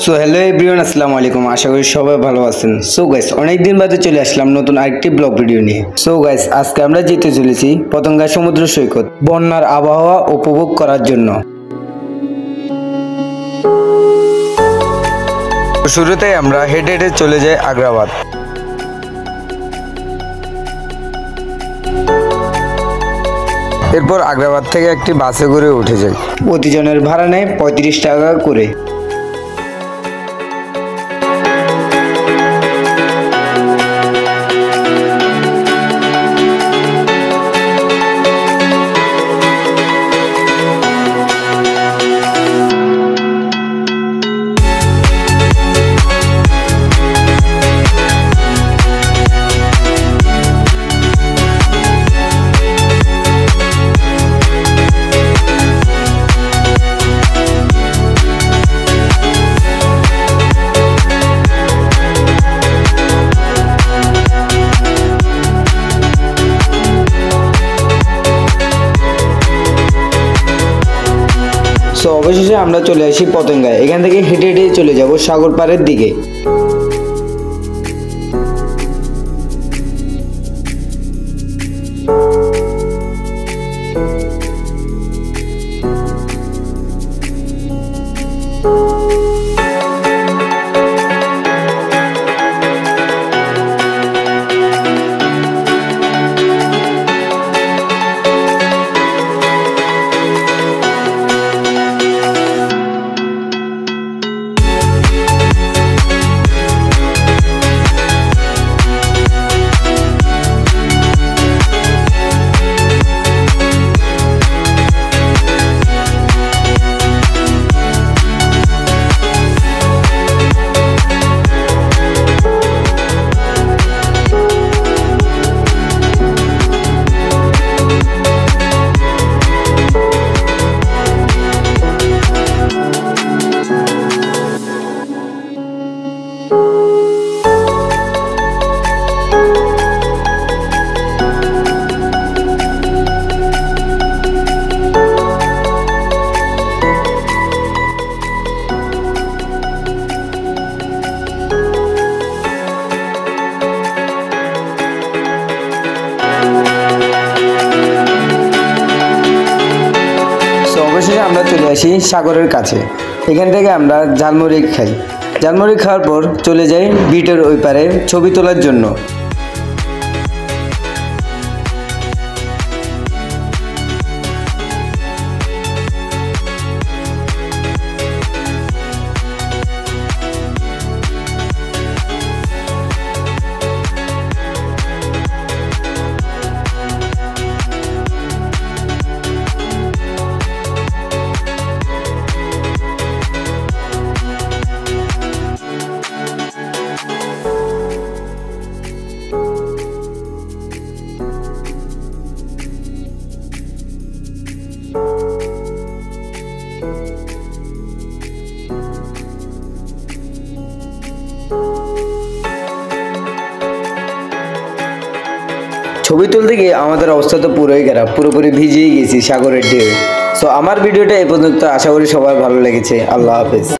So hello everyone, আসসালামু আলাইকুম। আশা করি সবাই ভালো আছেন। সো গাইস, অনেকদিন বাদে চলে আসলাম নতুন আরেকটি ব্লগ ভিডিও নিয়ে। সো গাইস, আজকে আমরা যেতে চলেছি পতেঙ্গা সমুদ্র সৈকত বন্যার আবহাওয়া উপভোগ করার জন্য। শুরুতেই আমরা হেঁটে হেঁটে চলে যাই আগ্রাবাদ। এরপর আগ্রাবাদ থেকে একটি বাসে করে উঠে যাই। প্রতিজনের ভাড়া নেয় 35 টাকা করে। সো অবশেষে আমরা চলে আসি পতেঙ্গায়। এখান থেকে হেঁটে হেঁটে চলে যাব সাগর পাড়ের দিকে। অবশেষে আমরা চলে আসি সাগরের কাছে। এখান থেকে আমরা ঝালমুড়ি খাই। ঝালমুড়ি খাওয়ার পর চলে যাই বিটের ওই পারে ছবি তোলার জন্য। ছবি তুলতে গিয়ে আমাদের অবস্থা তো পুরোই খারাপ, পুরোপুরি ভিজেই গেছি সাগরের ঢেউ। সো আমার ভিডিওটা এই পর্যন্ত। আশা করি সবার ভালো লেগেছে। আল্লাহ হাফেজ।